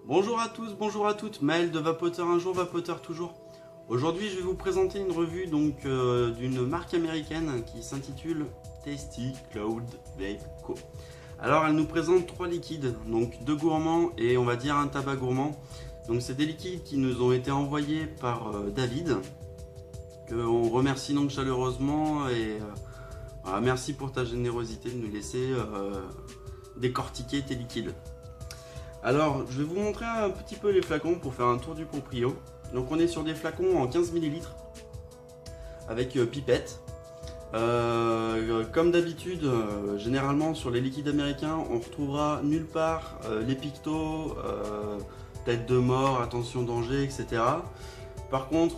Bonjour à tous, bonjour à toutes, Maël de Vapoteur un jour, Vapoteur toujours. Aujourd'hui je vais vous présenter une revue d'une marque américaine qui s'intitule Tasty Cloud Vape Co. Alors elle nous présente 3 liquides, donc 2 gourmands et on va dire un tabac gourmand. Donc c'est des liquides qui nous ont été envoyés par David, qu'on remercie donc chaleureusement et merci pour ta générosité de nous laisser décortiquer tes liquides. Alors, je vais vous montrer un petit peu les flacons pour faire un tour du proprio. Donc, on est sur des flacons en 15 ml avec pipette. Comme d'habitude, généralement sur les liquides américains, on retrouvera nulle part les pictos, tête de mort, attention danger, etc. Par contre,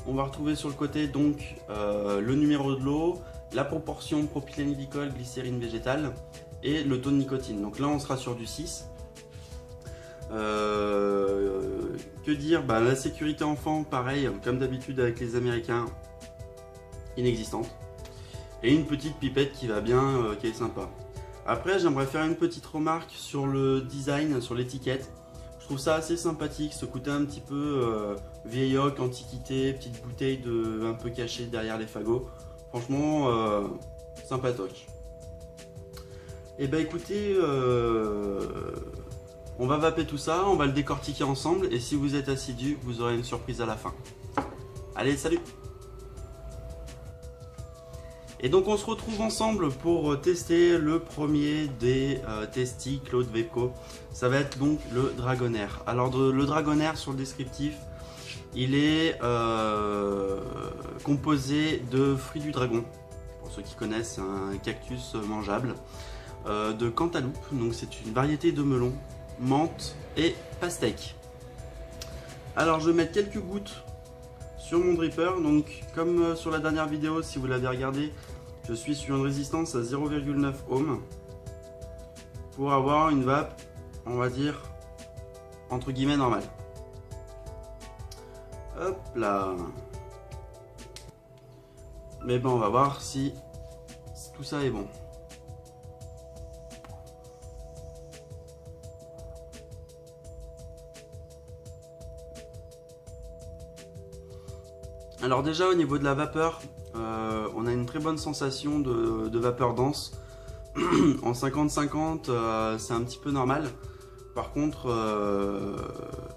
on va retrouver sur le côté donc le numéro de l'eau, la proportion propylène-glycol, glycérine végétale et le taux de nicotine. Donc là, on sera sur du 6. Que dire, la sécurité enfant, pareil, comme d'habitude avec les Américains, inexistante. Et une petite pipette qui va bien, qui est sympa. Après, j'aimerais faire une petite remarque sur le design, sur l'étiquette. Je trouve ça assez sympathique, ce côté un petit peu vieilloc, antiquité, petite bouteille un peu cachée derrière les fagots. Franchement, sympatoche. Et écoutez, on va vaper tout ça, on va le décortiquer ensemble et si vous êtes assidus, vous aurez une surprise à la fin. Allez, salut! Et donc on se retrouve ensemble pour tester le premier des Tasty Cloud Vape Co. Ça va être donc le Dragonair. Alors le Dragonair, sur le descriptif, il est composé de fruits du dragon. Pour ceux qui connaissent, un cactus mangeable. De cantaloupe, donc c'est une variété de melon, menthe et pastèque. Alors je vais mettre quelques gouttes sur mon dripper. Donc comme sur la dernière vidéo, si vous l'avez regardé, je suis sur une résistance à 0,9 ohm pour avoir une vape, on va dire entre guillemets normale. Hop là. Mais on va voir si tout ça est bon. Alors déjà au niveau de la vapeur, on a une très bonne sensation de vapeur dense. En 50-50, c'est un petit peu normal. Par contre,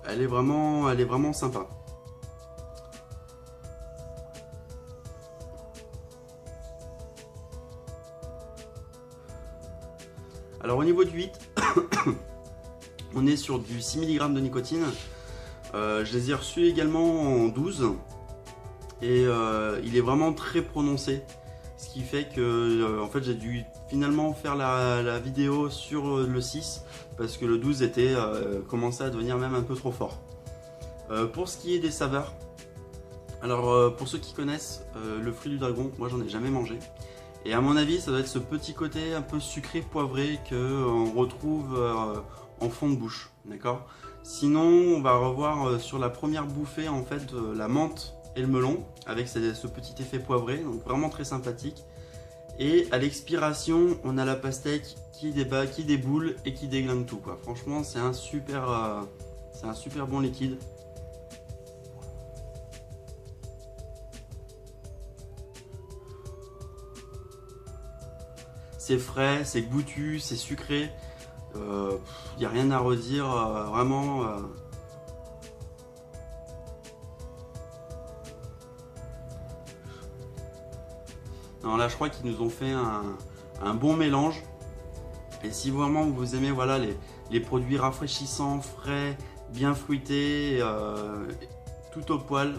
elle est vraiment sympa. Alors au niveau du 8, on est sur du 6 mg de nicotine. Je les ai reçus également en 12. Et il est vraiment très prononcé, ce qui fait que en fait j'ai dû finalement faire la vidéo sur le 6 parce que le 12 était commençait à devenir même un peu trop fort. Pour ce qui est des saveurs, alors pour ceux qui connaissent le fruit du dragon, moi j'en ai jamais mangé et à mon avis ça doit être ce petit côté un peu sucré poivré que on retrouve en fond de bouche, d'accord. Sinon on va revoir sur la première bouffée en fait la menthe et le melon avec ce petit effet poivré, donc vraiment très sympathique. Et à l'expiration on a la pastèque qui débat, qui déboule et qui déglingue tout quoi. Franchement c'est un super bon liquide. C'est frais, c'est goûtu, c'est sucré, il n'y a rien à redire, vraiment. Non, là je crois qu'ils nous ont fait un bon mélange. Et si vraiment vous aimez voilà, les produits rafraîchissants, frais, bien fruités, tout au poil,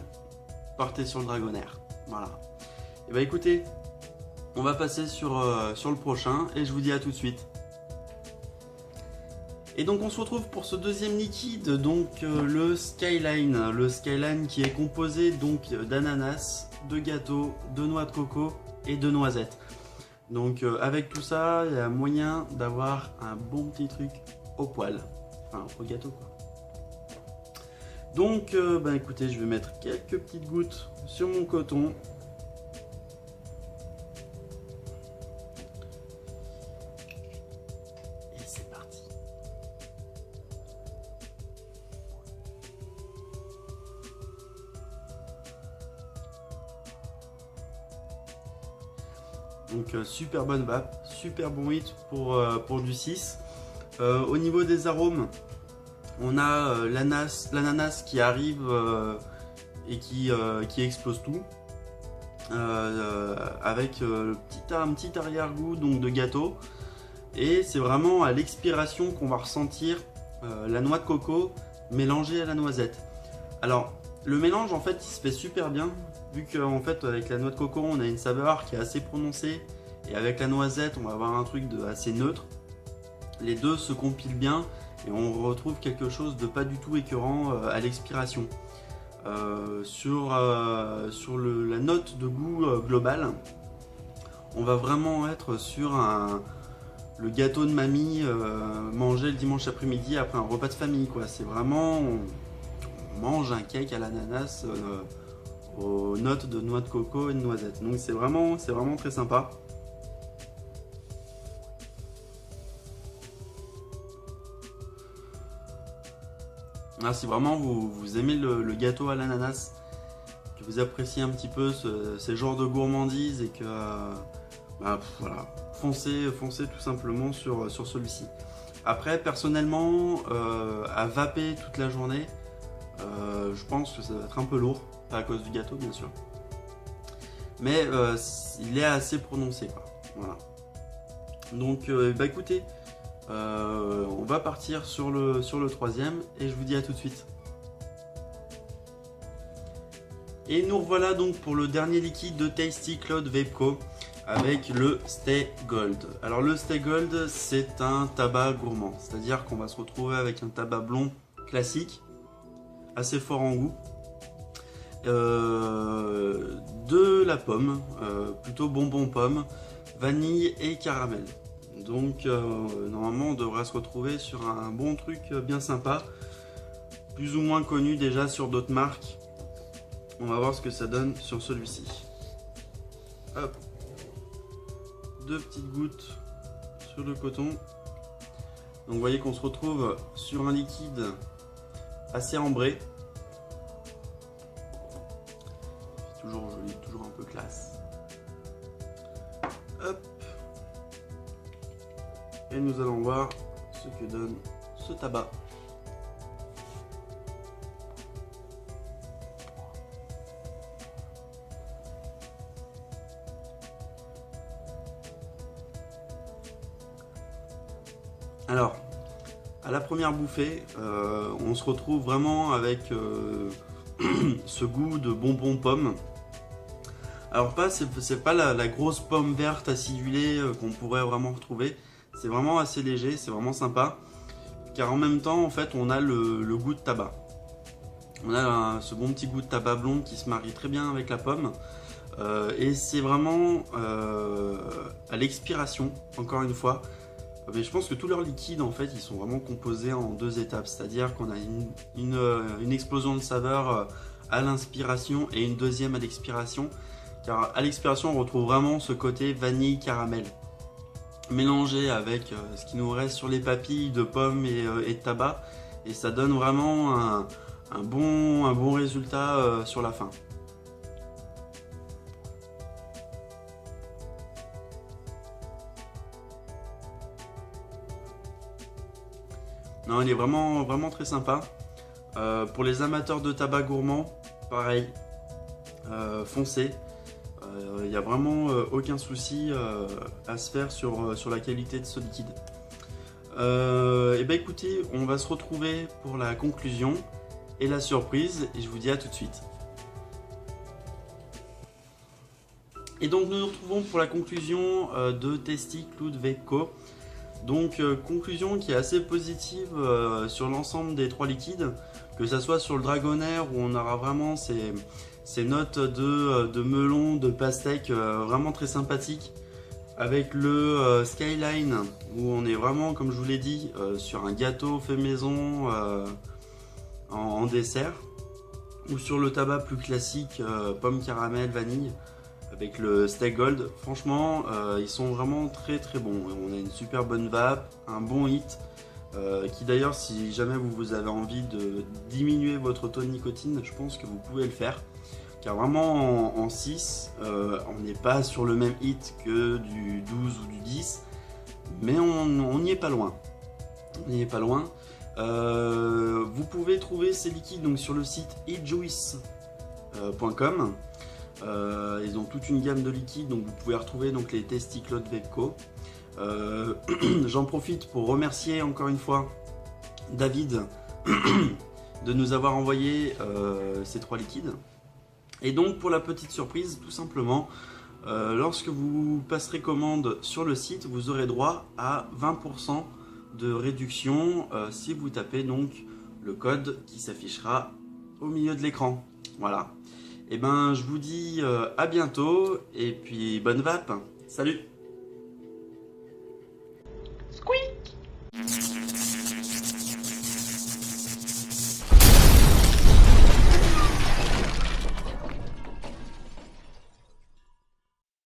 partez sur le Dragonair. Voilà. Et écoutez, on va passer sur le prochain et je vous dis à tout de suite. Et donc on se retrouve pour ce deuxième liquide, donc le Skyline qui est composé donc d'ananas, de gâteau, de noix de coco et de noisettes. Donc avec tout ça, il y a moyen d'avoir un bon petit truc au poil, enfin au gâteau quoi. Donc écoutez, je vais mettre quelques petites gouttes sur mon coton. Et c'est parti. Donc super bonne vape, super bon hit pour du 6. Au niveau des arômes, on a l'ananas qui arrive et qui explose tout. Avec un petit arrière-goût donc de gâteau. Et c'est vraiment à l'expiration qu'on va ressentir la noix de coco mélangée à la noisette. Alors le mélange en fait il se fait super bien, vu qu'en fait avec la noix de coco on a une saveur qui est assez prononcée, et avec la noisette on va avoir un truc assez neutre. Les deux se compilent bien et on retrouve quelque chose de pas du tout écœurant à l'expiration. Sur la note de goût globale, on va vraiment être sur le gâteau de mamie mangé le dimanche après-midi après un repas de famille, quoi. C'est vraiment, on mange un cake à l'ananas aux notes de noix de coco et de noisette. Donc c'est vraiment très sympa. Ah, si vraiment vous aimez le gâteau à l'ananas, que vous appréciez un petit peu ces genres de gourmandises et que voilà, foncez tout simplement sur celui-ci. Après personnellement à vaper toute la journée, je pense que ça va être un peu lourd, pas à cause du gâteau bien sûr, mais il est assez prononcé, quoi. Voilà. Donc écoutez, on va partir sur le troisième et je vous dis à tout de suite. Et nous revoilà donc pour le dernier liquide de Tasty Cloud Vape Co avec le Stay Gold. Alors le Stay Gold, c'est un tabac gourmand, c'est-à-dire qu'on va se retrouver avec un tabac blond classique, assez fort en goût, de la pomme, plutôt bonbon pomme, vanille et caramel. Donc normalement on devrait se retrouver sur un bon truc bien sympa, plus ou moins connu déjà sur d'autres marques. On va voir ce que ça donne sur celui-ci. Hop, 2 petites gouttes sur le coton. Donc vous voyez qu'on se retrouve sur un liquide assez ambré. Toujours joli, toujours un peu classe. Hop. Et nous allons voir ce que donne ce tabac. Alors, à la première bouffée, on se retrouve vraiment avec ce goût de bonbon pomme. Alors c'est pas la grosse pomme verte acidulée qu'on pourrait vraiment retrouver. C'est vraiment assez léger, c'est vraiment sympa. Car en même temps, en fait, on a le goût de tabac. On a ce bon petit goût de tabac blond qui se marie très bien avec la pomme. Et c'est vraiment à l'expiration, encore une fois. Mais je pense que tous leurs liquides, en fait, ils sont vraiment composés en 2 étapes. C'est-à-dire qu'on a une explosion de saveur à l'inspiration et une deuxième à l'expiration. Car à l'expiration, on retrouve vraiment ce côté vanille caramel mélangé avec ce qui nous reste sur les papilles de pommes et de tabac. Et ça donne vraiment un bon résultat sur la fin. Non, il est vraiment très sympa. Pour les amateurs de tabac gourmand, pareil, foncez. Il n'y a vraiment aucun souci à se faire sur la qualité de ce liquide. Et bah écoutez, on va se retrouver pour la conclusion et la surprise, et je vous dis à tout de suite. Et donc nous nous retrouvons pour la conclusion de Tasty Cloud Vape Co. Donc conclusion qui est assez positive sur l'ensemble des 3 liquides, que ce soit sur le Dragonair où on aura vraiment ces notes de melon, de pastèque vraiment très sympathiques, avec le Skyline où on est vraiment, comme je vous l'ai dit, sur un gâteau fait maison en dessert, ou sur le tabac plus classique pomme caramel vanille avec le Stay Gold. Franchement ils sont vraiment très bons. On a une super bonne vape, un bon hit qui d'ailleurs, si jamais vous avez envie de diminuer votre taux de nicotine, je pense que vous pouvez le faire. car vraiment en 6, on n'est pas sur le même hit que du 12 ou du 10, mais on n'y est pas loin. On n'y est pas loin. Vous pouvez trouver ces liquides donc, sur le site ejuice.com. Ils ont toute une gamme de liquides, donc vous pouvez retrouver donc, les Testiclote Vepco. J'en profite pour remercier encore une fois David de nous avoir envoyé ces 3 liquides. Et donc pour la petite surprise, tout simplement, lorsque vous passerez commande sur le site, vous aurez droit à 20% de réduction si vous tapez donc le code qui s'affichera au milieu de l'écran. Voilà. Et ben je vous dis à bientôt et puis bonne vape. Salut. Squeak.